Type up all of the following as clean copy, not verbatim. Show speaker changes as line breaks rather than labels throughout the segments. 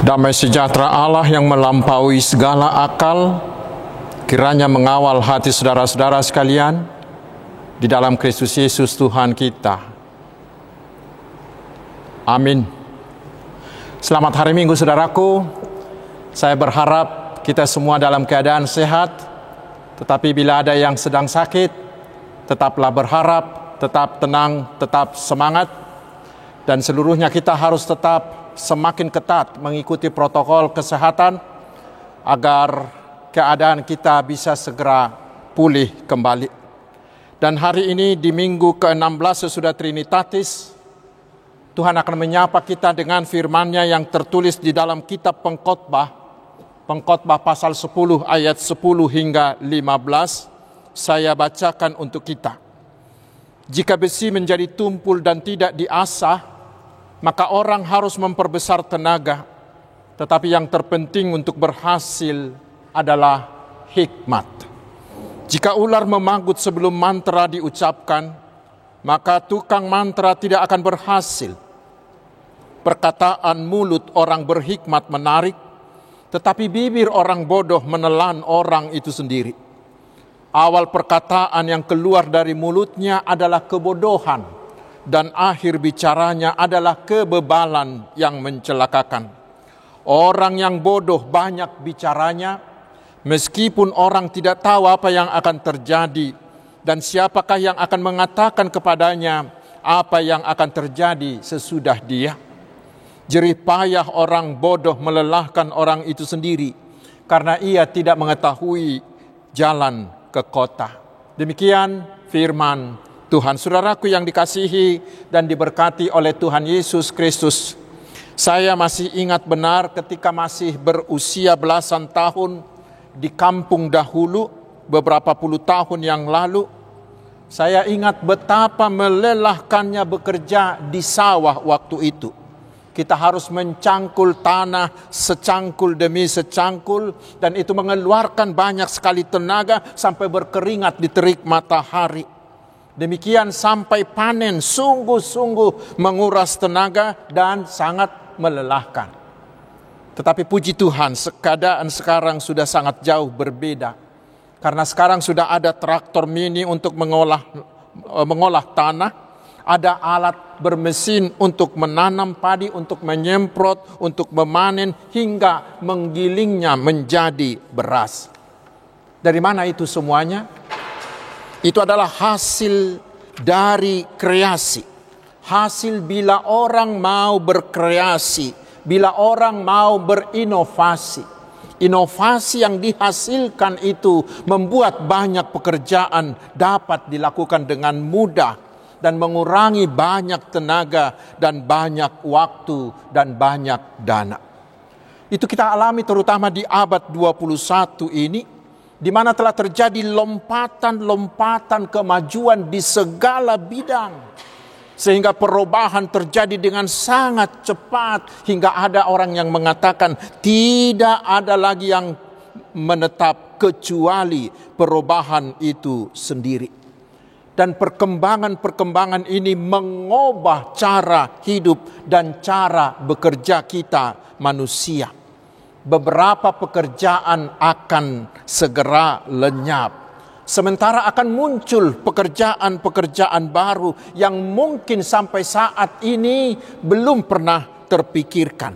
Damai sejahtera Allah yang melampaui segala akal kiranya mengawal hati saudara-saudara sekalian di dalam Kristus Yesus Tuhan kita. Amin. Selamat hari Minggu saudaraku. Saya berharap kita semua dalam keadaan sehat. Tetapi bila ada yang sedang sakit, tetaplah berharap, tetap tenang, tetap semangat. Dan seluruhnya kita harus tetap semakin ketat mengikuti protokol kesehatan agar keadaan kita bisa segera pulih kembali. Dan hari ini di minggu ke-16 sesudah Trinitatis, Tuhan akan menyapa kita dengan firman-Nya yang tertulis di dalam kitab Pengkhotbah pasal 10 ayat 10 hingga 15. Saya bacakan untuk kita. Jika besi menjadi tumpul dan tidak diasah, maka orang harus memperbesar tenaga, tetapi yang terpenting untuk berhasil adalah hikmat. Jika ular memagut sebelum mantra diucapkan, maka tukang mantra tidak akan berhasil. Perkataan mulut orang berhikmat menarik, tetapi bibir orang bodoh menelan orang itu sendiri. Awal perkataan yang keluar dari mulutnya adalah kebodohan, dan akhir bicaranya adalah kebebalan yang mencelakakan. Orang yang bodoh banyak bicaranya, meskipun orang tidak tahu apa yang akan terjadi, dan siapakah yang akan mengatakan kepadanya apa yang akan terjadi sesudah dia. Jerih payah orang bodoh melelahkan orang itu sendiri, karena ia tidak mengetahui jalan ke kota. Demikian firman Tuhan. Saudaraku yang dikasihi dan diberkati oleh Tuhan Yesus Kristus, saya masih ingat benar ketika masih berusia belasan tahun di kampung dahulu, beberapa puluh tahun yang lalu, saya ingat betapa melelahkannya bekerja di sawah waktu itu. Kita harus mencangkul tanah secangkul demi secangkul, dan itu mengeluarkan banyak sekali tenaga sampai berkeringat di terik matahari. Demikian sampai panen, sungguh-sungguh menguras tenaga dan sangat melelahkan. Tetapi puji Tuhan, keadaan sekarang sudah sangat jauh berbeda. Karena sekarang sudah ada traktor mini untuk mengolah tanah. Ada alat bermesin untuk menanam padi, untuk menyemprot, untuk memanen, hingga menggilingnya menjadi beras. Dari mana itu semuanya? Itu adalah hasil dari kreasi. Hasil bila orang mau berkreasi, bila orang mau berinovasi. Inovasi yang dihasilkan itu membuat banyak pekerjaan dapat dilakukan dengan mudah dan mengurangi banyak tenaga dan banyak waktu dan banyak dana. Itu kita alami terutama di abad 21 ini, di mana telah terjadi lompatan-lompatan kemajuan di segala bidang. Sehingga perubahan terjadi dengan sangat cepat, hingga ada orang yang mengatakan tidak ada lagi yang menetap kecuali perubahan itu sendiri. Dan perkembangan-perkembangan ini mengubah cara hidup dan cara bekerja kita manusia. Beberapa pekerjaan akan segera lenyap. Sementara akan muncul pekerjaan-pekerjaan baru yang mungkin sampai saat ini belum pernah terpikirkan.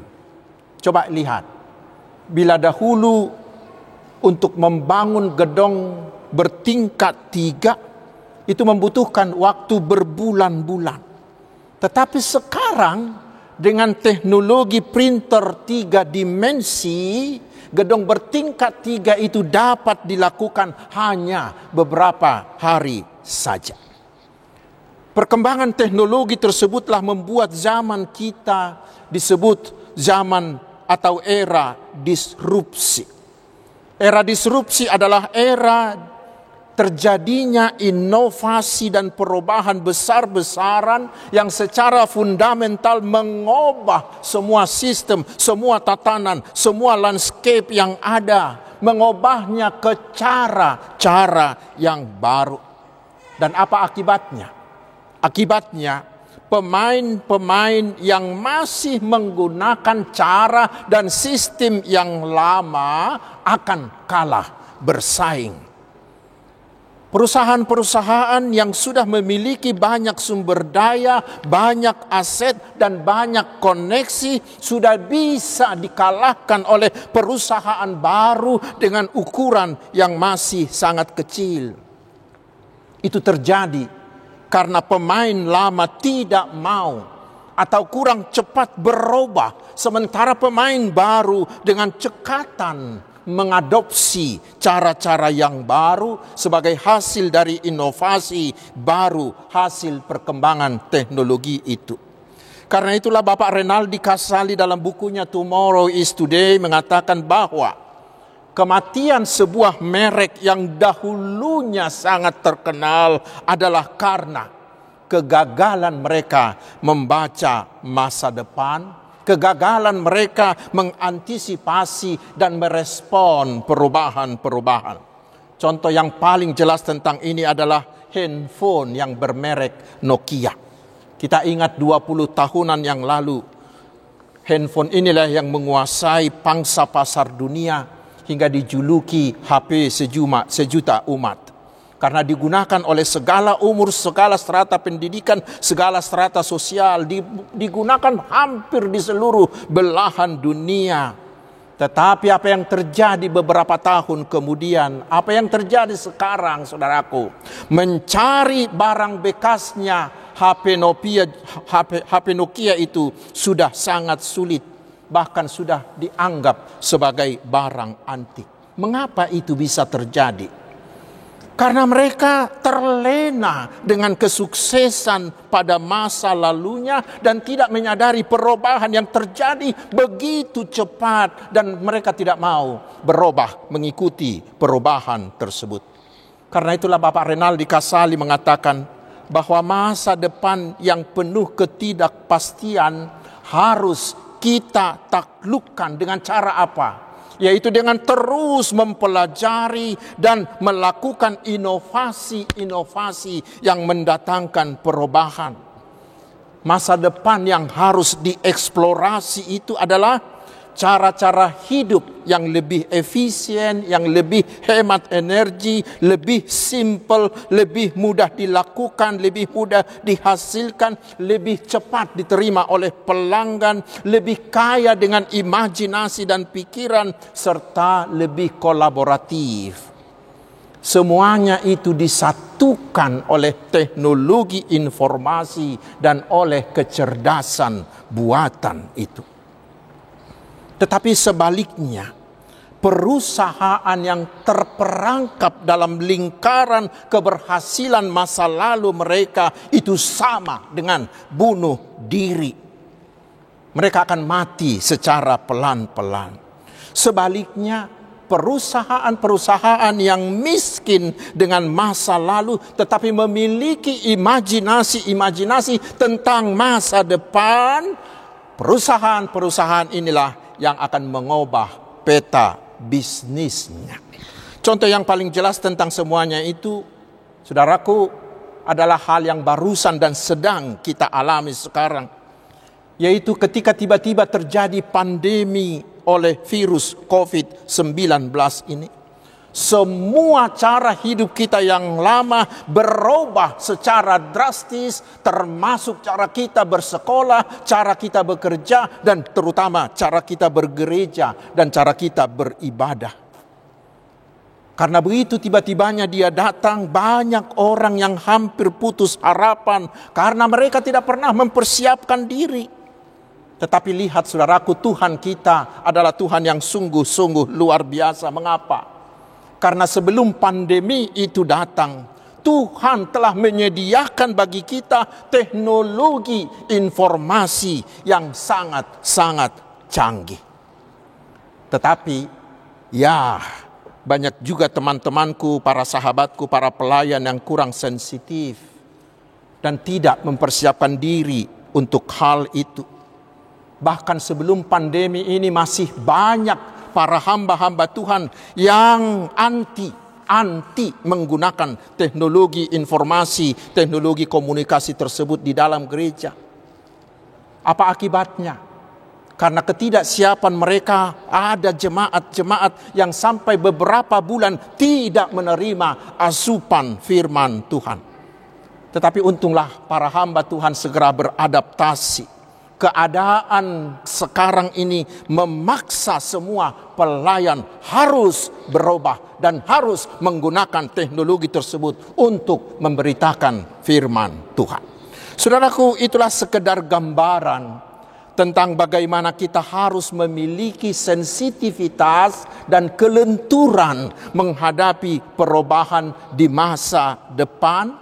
Coba lihat, bila dahulu untuk membangun gedung bertingkat 3, itu membutuhkan waktu berbulan-bulan. Tetapi sekarang dengan teknologi printer 3 dimensi, gedung bertingkat 3 itu dapat dilakukan hanya beberapa hari saja. Perkembangan teknologi tersebutlah membuat zaman kita disebut zaman atau era disrupsi. Era disrupsi adalah era terjadinya inovasi dan perubahan besar-besaran yang secara fundamental mengubah semua sistem, semua tatanan, semua landscape yang ada, mengubahnya ke cara-cara yang baru. Dan apa akibatnya? Akibatnya pemain-pemain yang masih menggunakan cara dan sistem yang lama akan kalah bersaing. Perusahaan-perusahaan yang sudah memiliki banyak sumber daya, banyak aset, dan banyak koneksi sudah bisa dikalahkan oleh perusahaan baru dengan ukuran yang masih sangat kecil. Itu terjadi karena pemain lama tidak mau atau kurang cepat berubah, sementara pemain baru dengan cekatan mengadopsi cara-cara yang baru sebagai hasil dari inovasi baru, hasil perkembangan teknologi itu. Karena itulah Bapak Renaldi Casali dalam bukunya Tomorrow is Today mengatakan bahwa kematian sebuah merek yang dahulunya sangat terkenal adalah karena kegagalan mereka membaca masa depan, kegagalan mereka mengantisipasi dan merespon perubahan-perubahan. Contoh yang paling jelas tentang ini adalah handphone yang bermerek Nokia. Kita ingat 20 tahunan yang lalu, handphone inilah yang menguasai pangsa pasar dunia hingga dijuluki HP sejuta umat. Karena digunakan oleh segala umur, segala strata pendidikan, segala strata sosial, digunakan hampir di seluruh belahan dunia. Tetapi apa yang terjadi beberapa tahun kemudian, apa yang terjadi sekarang saudaraku, mencari barang bekasnya HP Nokia itu sudah sangat sulit, bahkan sudah dianggap sebagai barang antik. Mengapa itu bisa terjadi? Karena mereka terlena dengan kesuksesan pada masa lalunya dan tidak menyadari perubahan yang terjadi begitu cepat dan mereka tidak mau berubah mengikuti perubahan tersebut. Karena itulah Bapak Renaldi Casali mengatakan bahwa masa depan yang penuh ketidakpastian harus kita taklukkan dengan cara apa? Yaitu dengan terus mempelajari dan melakukan inovasi-inovasi yang mendatangkan perubahan. Masa depan yang harus dieksplorasi itu adalah cara-cara hidup yang lebih efisien, yang lebih hemat energi, lebih simple, lebih mudah dilakukan, lebih mudah dihasilkan, lebih cepat diterima oleh pelanggan, lebih kaya dengan imajinasi dan pikiran, serta lebih kolaboratif. Semuanya itu disatukan oleh teknologi informasi dan oleh kecerdasan buatan itu. Tetapi sebaliknya, perusahaan yang terperangkap dalam lingkaran keberhasilan masa lalu mereka itu sama dengan bunuh diri. Mereka akan mati secara pelan-pelan. Sebaliknya, perusahaan-perusahaan yang miskin dengan masa lalu tetapi memiliki imajinasi tentang masa depan, perusahaan-perusahaan inilah yang akan mengubah peta bisnisnya. Contoh yang paling jelas tentang semuanya itu, saudaraku, adalah hal yang barusan dan sedang kita alami sekarang. Yaitu ketika tiba-tiba terjadi pandemi oleh virus COVID-19 ini. Semua cara hidup kita yang lama berubah secara drastis, termasuk cara kita bersekolah, cara kita bekerja, dan terutama cara kita bergereja dan cara kita beribadah. Karena begitu tiba-tibanya dia datang, banyak orang yang hampir putus harapan karena mereka tidak pernah mempersiapkan diri. Tetapi lihat saudaraku, Tuhan kita adalah Tuhan yang sungguh-sungguh luar biasa. Mengapa? Karena sebelum pandemi itu datang, Tuhan telah menyediakan bagi kita teknologi informasi yang sangat-sangat canggih. Tetapi ya, banyak juga teman-temanku, para sahabatku, para pelayan yang kurang sensitif dan tidak mempersiapkan diri untuk hal itu. Bahkan sebelum pandemi ini masih banyak para hamba-hamba Tuhan yang anti menggunakan teknologi informasi, teknologi komunikasi tersebut di dalam gereja. Apa akibatnya? Karena ketidaksiapan mereka, ada jemaat-jemaat yang sampai beberapa bulan tidak menerima asupan firman Tuhan. Tetapi untunglah para hamba Tuhan segera beradaptasi. Keadaan sekarang ini memaksa semua pelayan harus berubah dan harus menggunakan teknologi tersebut untuk memberitakan firman Tuhan. Saudaraku, itulah sekedar gambaran tentang bagaimana kita harus memiliki sensitivitas dan kelenturan menghadapi perubahan di masa depan,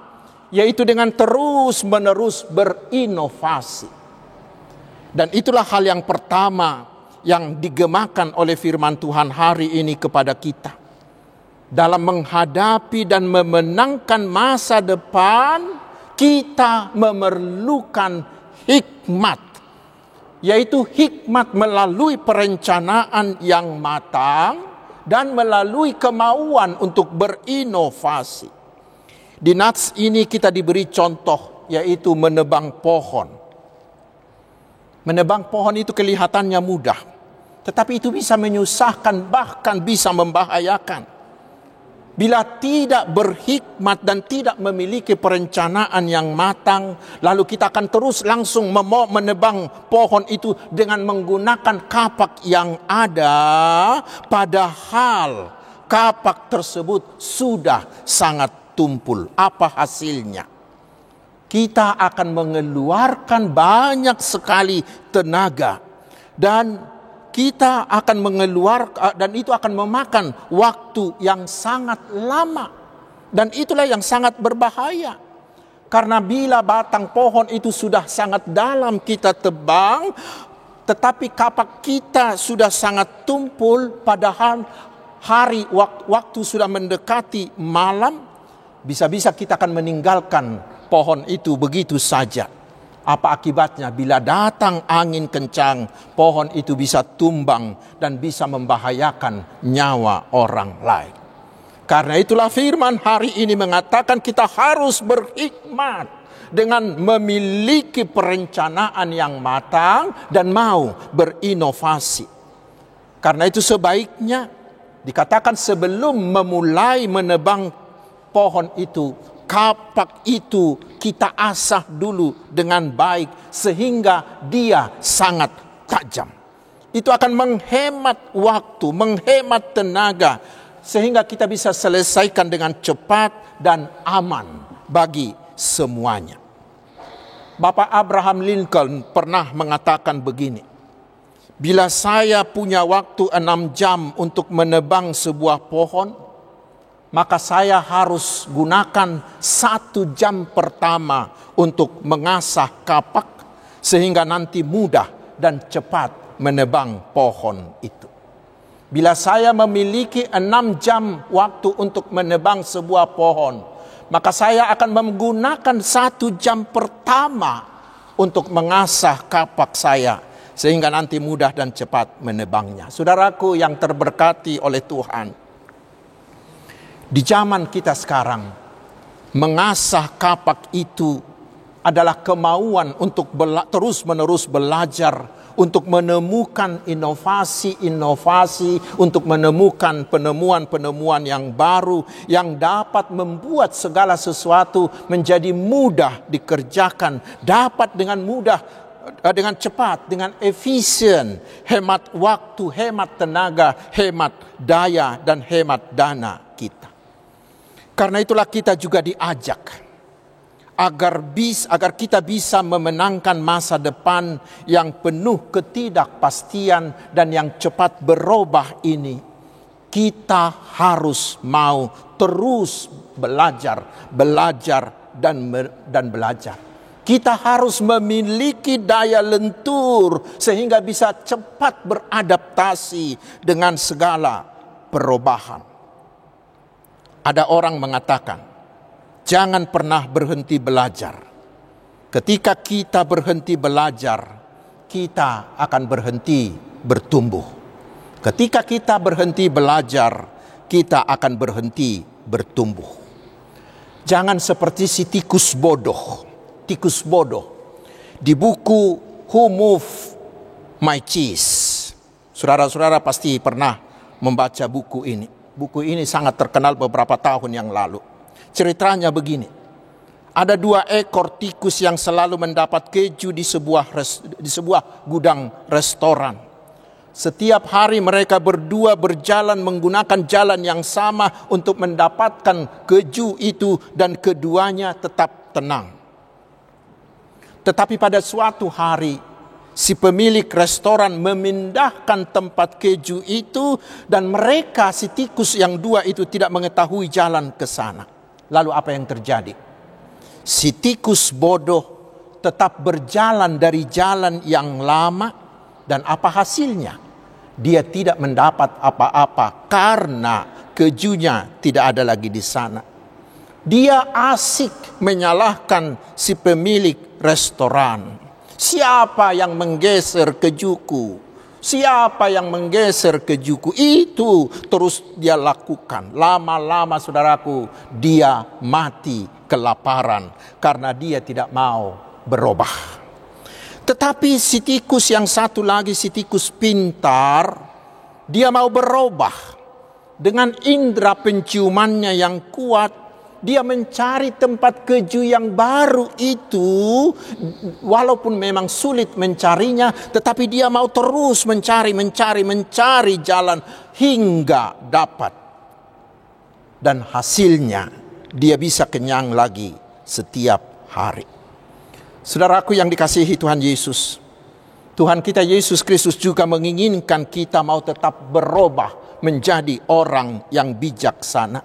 yaitu dengan terus-menerus berinovasi. Dan itulah hal yang pertama yang digemakan oleh firman Tuhan hari ini kepada kita. Dalam menghadapi dan memenangkan masa depan, kita memerlukan hikmat, yaitu hikmat melalui perencanaan yang matang dan melalui kemauan untuk berinovasi. Di nats ini kita diberi contoh, yaitu menebang pohon. Menebang pohon itu kelihatannya mudah, tetapi itu bisa menyusahkan, bahkan bisa membahayakan. Bila tidak berhikmat dan tidak memiliki perencanaan yang matang, lalu kita akan terus langsung menebang pohon itu dengan menggunakan kapak yang ada, padahal kapak tersebut sudah sangat tumpul. Apa hasilnya? Kita akan mengeluarkan banyak sekali tenaga dan kita akan mengeluarkan, dan itu akan memakan waktu yang sangat lama. Dan itulah yang sangat berbahaya. Karena bila batang pohon itu sudah sangat dalam kita tebang, tetapi kapak kita sudah sangat tumpul, padahal waktu sudah mendekati malam, bisa-bisa kita akan meninggalkan pohon itu begitu saja. Apa akibatnya? Bila datang angin kencang, pohon itu bisa tumbang dan bisa membahayakan nyawa orang lain. Karena itulah firman hari ini mengatakan kita harus berhikmat dengan memiliki perencanaan yang matang dan mau berinovasi. Karena itu sebaiknya dikatakan sebelum memulai menebang pohon itu, kapak itu kita asah dulu dengan baik sehingga dia sangat tajam. Itu akan menghemat waktu, menghemat tenaga sehingga kita bisa selesaikan dengan cepat dan aman bagi semuanya. Bapak Abraham Lincoln pernah mengatakan begini, bila saya punya waktu 6 jam untuk menebang sebuah pohon, maka saya harus gunakan 1 jam pertama untuk mengasah kapak sehingga nanti mudah dan cepat menebang pohon itu. Bila saya memiliki 6 jam waktu untuk menebang sebuah pohon, maka saya akan menggunakan 1 jam pertama untuk mengasah kapak saya sehingga nanti mudah dan cepat menebangnya. Saudaraku yang terberkati oleh Tuhan, di zaman kita sekarang, mengasah kapak itu adalah kemauan untuk terus-menerus belajar, untuk menemukan inovasi-inovasi, untuk menemukan penemuan-penemuan yang baru, yang dapat membuat segala sesuatu menjadi mudah dikerjakan, dapat dengan mudah, dengan cepat, dengan efisien, hemat waktu, hemat tenaga, hemat daya, dan hemat dana kita. Karena itulah kita juga diajak agar kita bisa memenangkan masa depan yang penuh ketidakpastian dan yang cepat berubah ini. Kita harus mau terus belajar dan belajar. Kita harus memiliki daya lentur sehingga bisa cepat beradaptasi dengan segala perubahan. Ada orang mengatakan, jangan pernah berhenti belajar. Ketika kita berhenti belajar, kita akan berhenti bertumbuh. Ketika kita berhenti belajar, kita akan berhenti bertumbuh. Jangan seperti si tikus bodoh. Tikus bodoh. Di buku Who Moved My Cheese. Saudara-saudara pasti pernah membaca buku ini. Buku ini sangat terkenal beberapa tahun yang lalu. Ceritanya begini. Ada 2 ekor tikus yang selalu mendapat keju di sebuah gudang restoran. Setiap hari mereka berdua berjalan menggunakan jalan yang sama untuk mendapatkan keju itu, dan keduanya tetap tenang. Tetapi pada suatu hari, si pemilik restoran memindahkan tempat keju itu, dan mereka, si tikus yang 2 itu, tidak mengetahui jalan ke sana. Lalu apa yang terjadi? Si tikus bodoh tetap berjalan dari jalan yang lama, dan apa hasilnya? Dia tidak mendapat apa-apa karena kejunya tidak ada lagi di sana. Dia asik menyalahkan si pemilik restoran. Siapa yang menggeser kejuku? Siapa yang menggeser kejuku? Itu terus dia lakukan. Lama-lama saudaraku, dia mati kelaparan karena dia tidak mau berubah. Tetapi si tikus yang satu lagi, si tikus pintar, dia mau berubah. Dengan indera penciumannya yang kuat, dia mencari tempat keju yang baru itu. Walaupun memang sulit mencarinya, tetapi dia mau terus mencari jalan hingga dapat. Dan hasilnya, dia bisa kenyang lagi setiap hari. Saudaraku yang dikasihi Tuhan Yesus, Tuhan kita Yesus Kristus juga menginginkan kita mau tetap berubah menjadi orang yang bijaksana.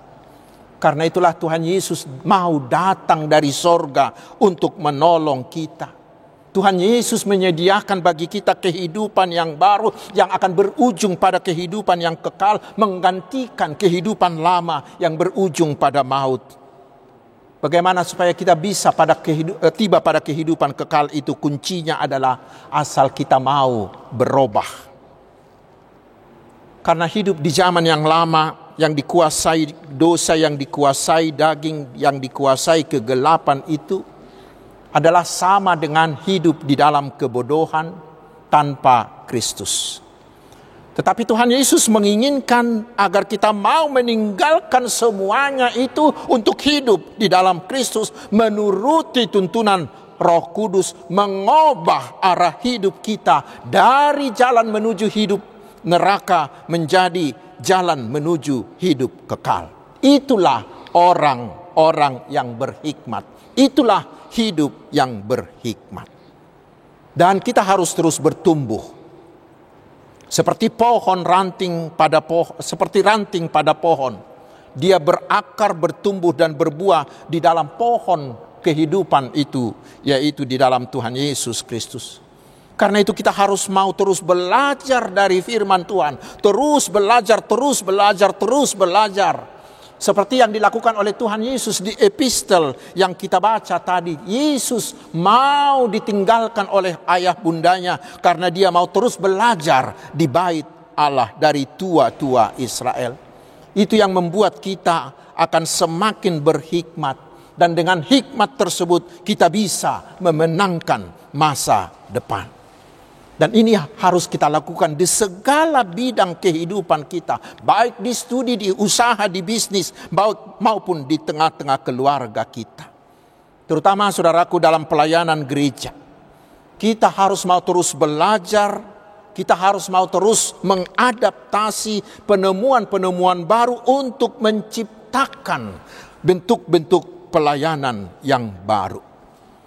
Karena itulah Tuhan Yesus mau datang dari sorga untuk menolong kita. Tuhan Yesus menyediakan bagi kita kehidupan yang baru yang akan berujung pada kehidupan yang kekal, menggantikan kehidupan lama yang berujung pada maut. Bagaimana supaya kita bisa tiba pada kehidupan kekal itu? Kuncinya adalah asal kita mau berubah. Karena hidup di zaman yang lama, yang dikuasai dosa, yang dikuasai daging, yang dikuasai kegelapan itu adalah sama dengan hidup di dalam kebodohan tanpa Kristus. Tetapi Tuhan Yesus menginginkan agar kita mau meninggalkan semuanya itu untuk hidup di dalam Kristus, menuruti tuntunan Roh Kudus, mengubah arah hidup kita dari jalan menuju hidup neraka menjadi jalan menuju hidup kekal. Itulah orang-orang yang berhikmat. Itulah hidup yang berhikmat. Dan kita harus terus bertumbuh. Seperti ranting pada pohon. Dia berakar, bertumbuh dan berbuah di dalam pohon kehidupan itu, yaitu di dalam Tuhan Yesus Kristus. Karena itu kita harus mau terus belajar dari firman Tuhan. Terus belajar. Seperti yang dilakukan oleh Tuhan Yesus di epistel yang kita baca tadi. Yesus mau ditinggalkan oleh ayah bundanya karena dia mau terus belajar di bait Allah dari tua-tua Israel. Itu yang membuat kita akan semakin berhikmat. Dan dengan hikmat tersebut kita bisa memenangkan masa depan. Dan ini harus kita lakukan di segala bidang kehidupan kita. Baik di studi, di usaha, di bisnis, maupun di tengah-tengah keluarga kita. Terutama saudaraku dalam pelayanan gereja. Kita harus mau terus belajar. Kita harus mau terus mengadaptasi penemuan-penemuan baru untuk menciptakan bentuk-bentuk pelayanan yang baru.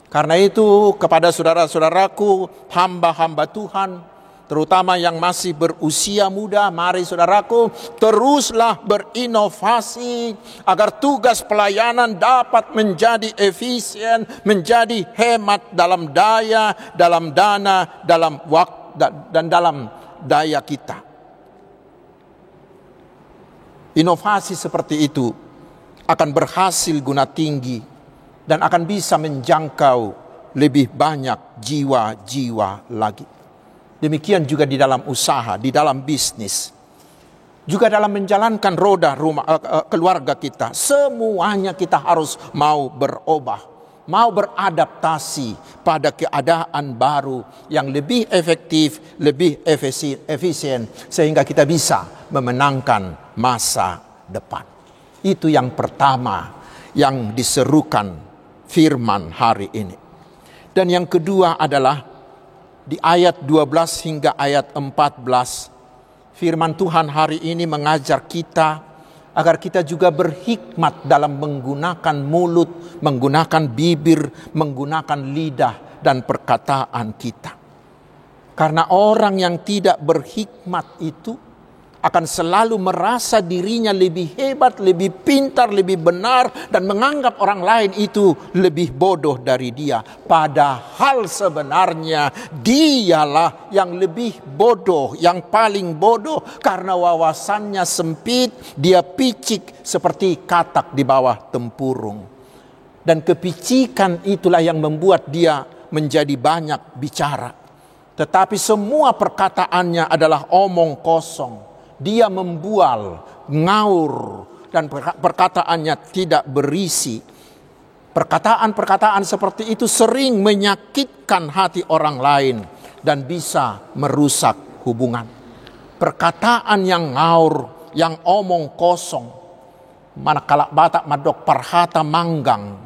Karena itu kepada saudara-saudaraku, hamba-hamba Tuhan, terutama yang masih berusia muda, mari saudaraku teruslah berinovasi agar tugas pelayanan dapat menjadi efisien, menjadi hemat dalam daya, dalam dana, dalam waktu dan dalam daya kita. Inovasi seperti itu akan berhasil guna tinggi dan akan bisa menjangkau lebih banyak jiwa-jiwa lagi. Demikian juga di dalam usaha, di dalam bisnis. Juga dalam menjalankan roda keluarga kita. Semuanya kita harus mau berubah. mau beradaptasi pada keadaan baru yang lebih efektif, lebih efisien, sehingga kita bisa memenangkan masa depan. Itu yang pertama yang diserukan firman hari ini. Dan yang kedua adalah di ayat 12 hingga ayat 14, firman Tuhan hari ini mengajar kita agar kita juga berhikmat dalam menggunakan mulut, menggunakan bibir, menggunakan lidah dan perkataan kita. Karena orang yang tidak berhikmat itu akan selalu merasa dirinya lebih hebat, lebih pintar, lebih benar, dan menganggap orang lain itu lebih bodoh dari dia. Padahal sebenarnya dialah yang lebih bodoh, yang paling bodoh, karena wawasannya sempit, dia picik seperti katak di bawah tempurung. Dan kepicikan itulah yang membuat dia menjadi banyak bicara. Tetapi semua perkataannya adalah omong kosong. Dia membual, ngaur, dan perkataannya tidak berisi. Perkataan-perkataan seperti itu sering menyakitkan hati orang lain dan bisa merusak hubungan. Perkataan yang ngaur, yang omong kosong, manakala Batak Madok Parhata Manggang.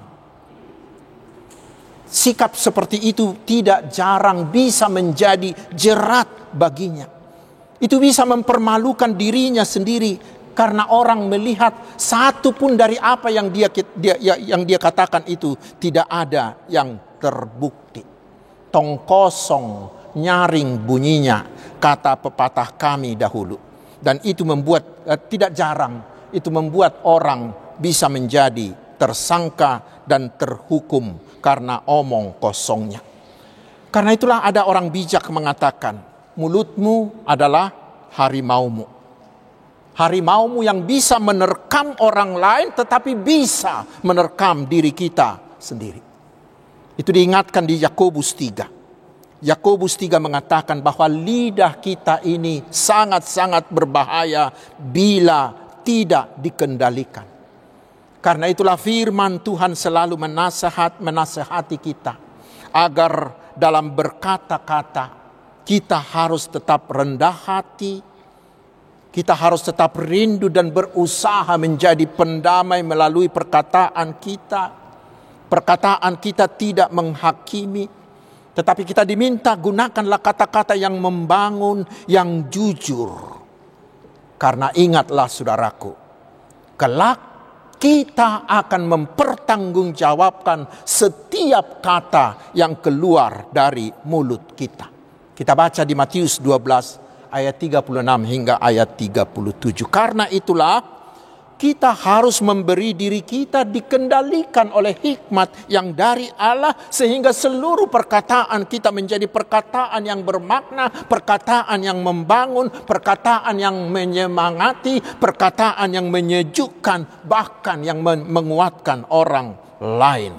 Sikap seperti itu tidak jarang bisa menjadi jerat baginya. Itu bisa mempermalukan dirinya sendiri karena orang melihat satu pun dari apa yang dia katakan itu tidak ada yang terbukti. Tong kosong nyaring bunyinya, kata pepatah kami dahulu. Dan itu membuat tidak jarang itu membuat orang bisa menjadi tersangka dan terhukum karena omong kosongnya. Karena itulah ada orang bijak mengatakan, mulutmu adalah harimaumu. Harimaumu yang bisa menerkam orang lain tetapi bisa menerkam diri kita sendiri. Itu diingatkan di Yakobus 3. Yakobus 3 mengatakan bahwa lidah kita ini sangat-sangat berbahaya bila tidak dikendalikan. Karena itulah firman Tuhan selalu menasehati kita agar dalam berkata-kata kita harus tetap rendah hati, kita harus tetap rindu dan berusaha menjadi pendamai melalui perkataan kita. Perkataan kita tidak menghakimi, tetapi kita diminta gunakanlah kata-kata yang membangun, yang jujur. Karena ingatlah saudaraku, kelak kita akan mempertanggungjawabkan setiap kata yang keluar dari mulut kita. Kita baca di Matius 12 ayat 36 hingga ayat 37. Karena itulah kita harus memberi diri kita dikendalikan oleh hikmat yang dari Allah, sehingga seluruh perkataan kita menjadi perkataan yang bermakna, perkataan yang membangun, perkataan yang menyemangati, perkataan yang menyejukkan, bahkan yang menguatkan orang lain.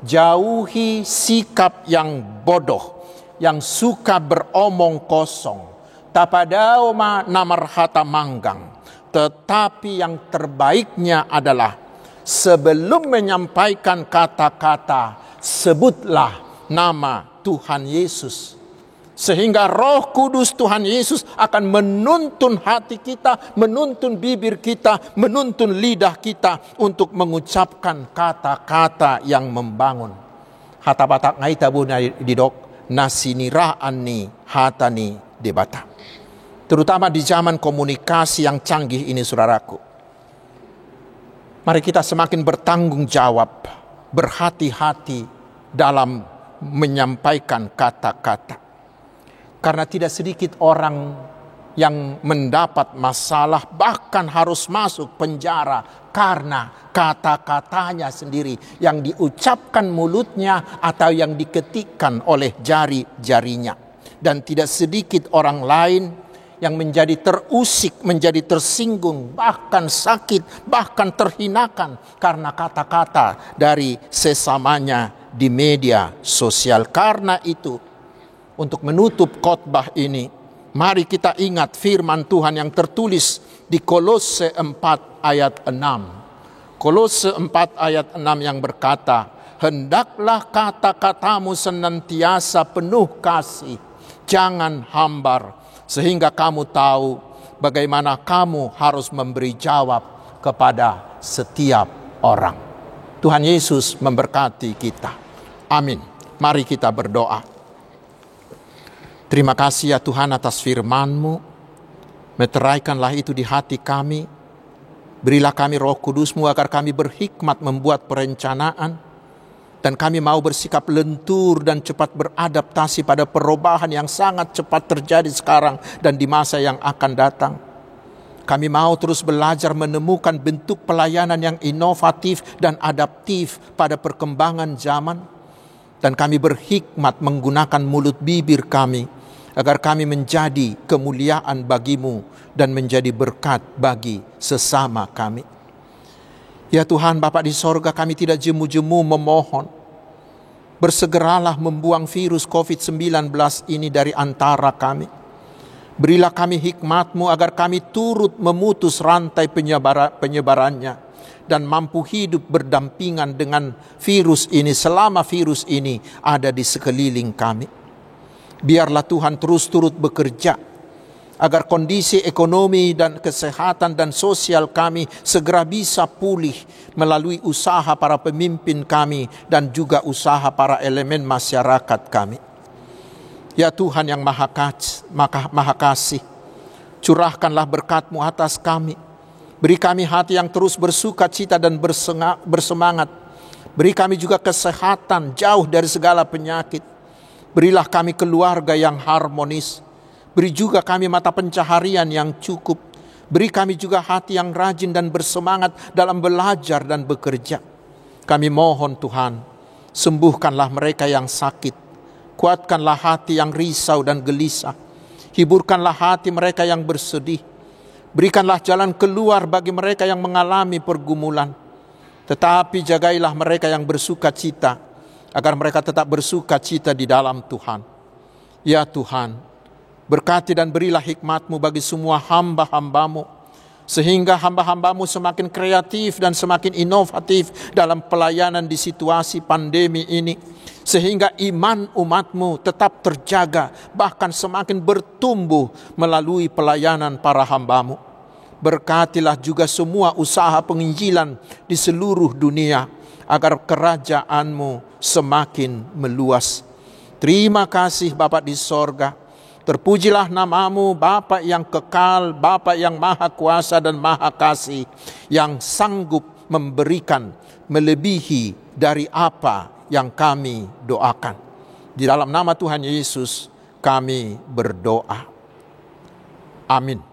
Jauhi sikap yang bodoh, yang suka beromong kosong. Tapadauma namarhata manggang. Tetapi yang terbaiknya adalah sebelum menyampaikan kata-kata, sebutlah nama Tuhan Yesus. Sehingga Roh Kudus Tuhan Yesus akan menuntun hati kita, menuntun bibir kita, menuntun lidah kita untuk mengucapkan kata-kata yang membangun. Hata batak ngai tabu didok nasiniraan ni hatani debata. Terutama di zaman komunikasi yang canggih ini, saudaraku. Mari kita semakin bertanggung jawab, berhati-hati dalam menyampaikan kata-kata. Karena tidak sedikit orang yang mendapat masalah, bahkan harus masuk penjara karena kata-katanya sendiri yang diucapkan mulutnya atau yang diketikkan oleh jari-jarinya. Dan tidak sedikit orang lain yang menjadi terusik, menjadi tersinggung, bahkan sakit, bahkan terhinakan karena kata-kata dari sesamanya di media sosial. Karena itu, untuk menutup khotbah ini, mari kita ingat firman Tuhan yang tertulis di Kolose 4 ayat 6. Kolose 4 ayat 6 yang berkata, hendaklah kata-katamu senantiasa penuh kasih, jangan hambar, sehingga kamu tahu bagaimana kamu harus memberi jawab kepada setiap orang. Tuhan Yesus memberkati kita. Amin. Mari kita berdoa. Terima kasih ya Tuhan atas firman-Mu. Meteraikanlah itu di hati kami. Berilah kami Roh Kudus-Mu agar kami berhikmat membuat perencanaan. Dan kami mau bersikap lentur dan cepat beradaptasi pada perubahan yang sangat cepat terjadi sekarang dan di masa yang akan datang. Kami mau terus belajar menemukan bentuk pelayanan yang inovatif dan adaptif pada perkembangan zaman. Dan kami berhikmat menggunakan mulut bibir kami agar kami menjadi kemuliaan bagi-Mu dan menjadi berkat bagi sesama kami. Ya Tuhan Bapa di sorga, kami tidak jemu-jemu memohon, bersegeralah membuang virus COVID-19 ini dari antara kami. Berilah kami hikmat-Mu agar kami turut memutus rantai penyebarannya dan mampu hidup berdampingan dengan virus ini selama virus ini ada di sekeliling kami. Biarlah Tuhan terus turut bekerja agar kondisi ekonomi dan kesehatan dan sosial kami segera bisa pulih melalui usaha para pemimpin kami dan juga usaha para elemen masyarakat kami. Ya Tuhan yang maha kasih, curahkanlah berkat-Mu atas kami. Beri kami hati yang terus bersuka cita dan bersemangat. Beri kami juga kesehatan jauh dari segala penyakit. Berilah kami keluarga yang harmonis. Beri juga kami mata pencaharian yang cukup. Beri kami juga hati yang rajin dan bersemangat dalam belajar dan bekerja. Kami mohon Tuhan, sembuhkanlah mereka yang sakit. Kuatkanlah hati yang risau dan gelisah. Hiburkanlah hati mereka yang bersedih. Berikanlah jalan keluar bagi mereka yang mengalami pergumulan. Tetapi jagailah mereka yang bersuka cita, agar mereka tetap bersuka cita di dalam Tuhan. Ya Tuhan, berkati dan berilah hikmat-Mu bagi semua hamba-hamba-Mu, sehingga hamba-hamba-Mu semakin kreatif dan semakin inovatif dalam pelayanan di situasi pandemi ini. Sehingga iman umat-Mu tetap terjaga, bahkan semakin bertumbuh melalui pelayanan para hamba-Mu. Berkatilah juga semua usaha penginjilan di seluruh dunia, agar kerajaan-Mu semakin meluas. Terima kasih Bapa di sorga. Terpujilah nama-Mu, Bapa yang kekal, Bapa yang maha kuasa dan maha kasih, yang sanggup memberikan melebihi dari apa yang kami doakan. Di dalam nama Tuhan Yesus kami berdoa. Amin.